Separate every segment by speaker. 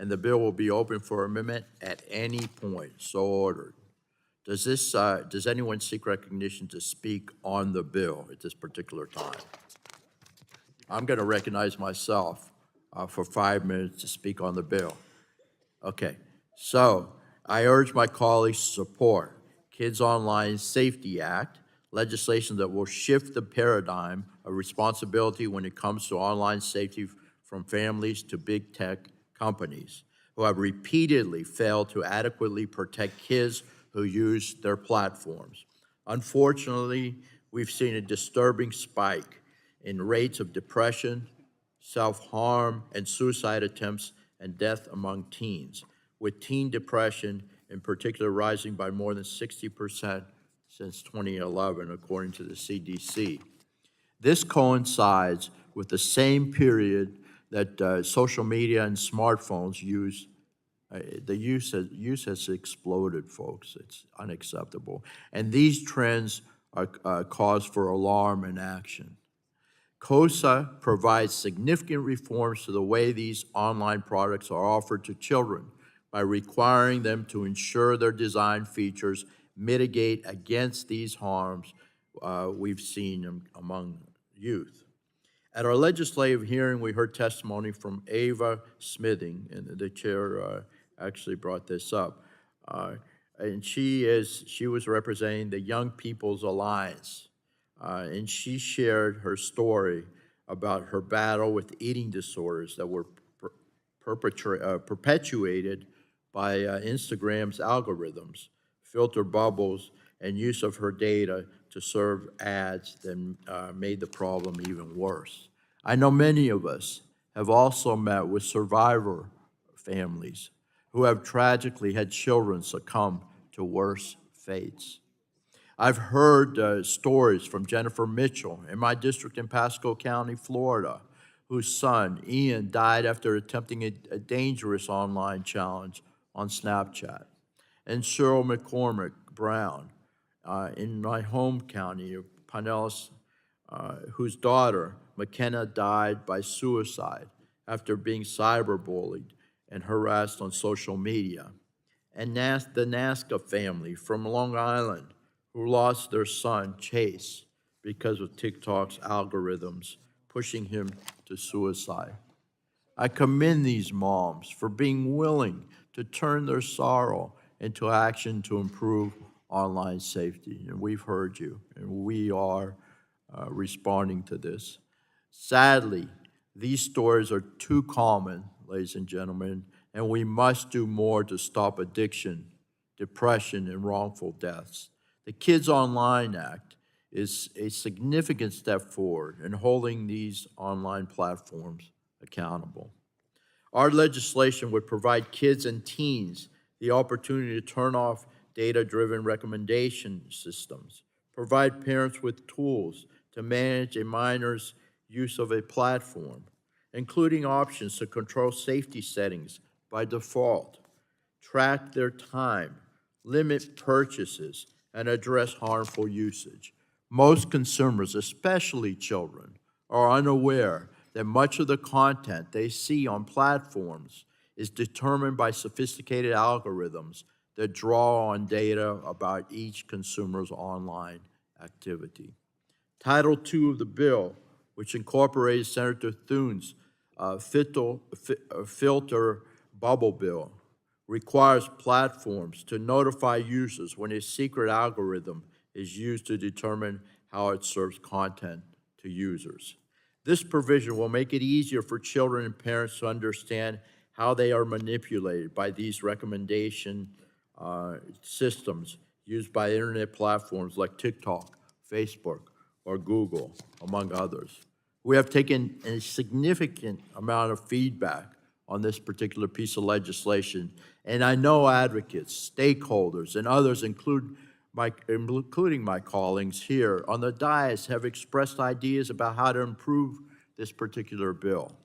Speaker 1: and the bill will be open for amendment at any point. So ordered. Does anyone seek recognition to speak on the bill at this particular time? I'm going to recognize myself for 5 minutes to speak on the bill. Okay, so I urge my colleagues to support Kids Online Safety Act, legislation that will shift the paradigm of responsibility when it comes to online safety from families to big tech companies who have repeatedly failed to adequately protect kids who use their platforms. Unfortunately, we've seen a disturbing spike in rates of depression, self-harm, and suicide attempts and death among teens, with teen depression in particular rising by more than 60% since 2011, according to the CDC. This coincides with the same period that social media and smartphones use. The use has exploded, folks. It's unacceptable. And these trends are cause for alarm and action. COSA provides significant reforms to the way these online products are offered to children by requiring them to ensure their design features mitigate against these harms we've seen among youth. At our legislative hearing, we heard testimony from Ava Smithing, and the chair actually brought this up. And she was representing the Young People's Alliance. And she shared her story about her battle with eating disorders that were perpetuated by Instagram's algorithms, filter bubbles, and use of her data to serve ads that made the problem even worse. I know many of us have also met with survivor families who have tragically had children succumb to worse fates. I've heard stories from Jennifer Mitchell in my district in Pasco County, Florida, whose son, Ian, died after attempting a dangerous online challenge on Snapchat. And Cheryl McCormick Brown in my home county of Pinellas, whose daughter, McKenna, died by suicide after being cyberbullied and harassed on social media. And the Nasca family from Long Island, who lost their son, Chase, because of TikTok's algorithms pushing him to suicide. I commend these moms for being willing to turn their sorrow into action to improve online safety. And we've heard you, and we are responding to this. Sadly, these stories are too common, ladies and gentlemen, and we must do more to stop addiction, depression, and wrongful deaths. The Kids Online Act is a significant step forward in holding these online platforms accountable. Our legislation would provide kids and teens the opportunity to turn off data-driven recommendation systems, provide parents with tools to manage a minor's use of a platform, including options to control safety settings by default, track their time, limit purchases, and address harmful usage. Most consumers, especially children, are unaware that much of the content they see on platforms is determined by sophisticated algorithms that draw on data about each consumer's online activity. Title II of the bill, which incorporates Senator Thune's filter bubble bill, requires platforms to notify users when a secret algorithm is used to determine how it serves content to users. This provision will make it easier for children and parents to understand how they are manipulated by these recommendation systems used by internet platforms like TikTok, Facebook, or Google, among others. We have taken a significant amount of feedback on this particular piece of legislation, and I know advocates, stakeholders, and others, including my colleagues here on the dais, have expressed ideas about how to improve this particular bill.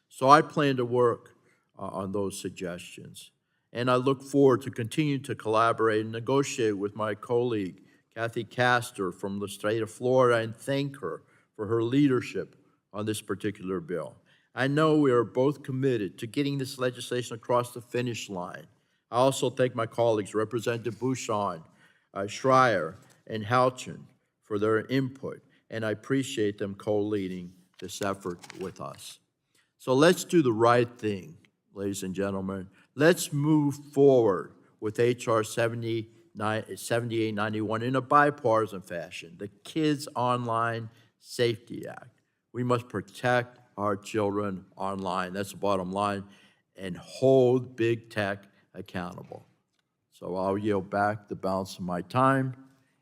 Speaker 1: So I plan to work on those suggestions, and I look forward to continue to collaborate and negotiate with my colleague, Kathy Castor from the state of Florida, and thank her for her leadership on this particular bill. I know we are both committed to getting this legislation across the finish line. I also thank my colleagues, Representative Bouchon, Schreier, and Halchin, for their input, and I appreciate them co-leading this effort with us. So let's do the right thing, ladies and gentlemen. Let's move forward with H.R. 7891 in a bipartisan fashion, the Kids Online Safety Act. We must protect our children online. That's the bottom line, and hold big tech accountable. So I'll yield back the balance of my time,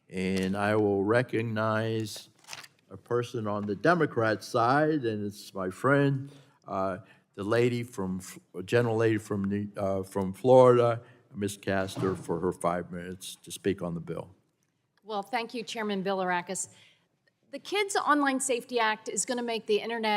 Speaker 1: and I will recognize a person on the Democrat side, and it's my friend, the lady from, general lady from Florida, Ms. Castor, for her 5 minutes to speak on the bill.
Speaker 2: Well, thank you, Chairman Bilirakis. The Kids Online Safety Act is going to make the internet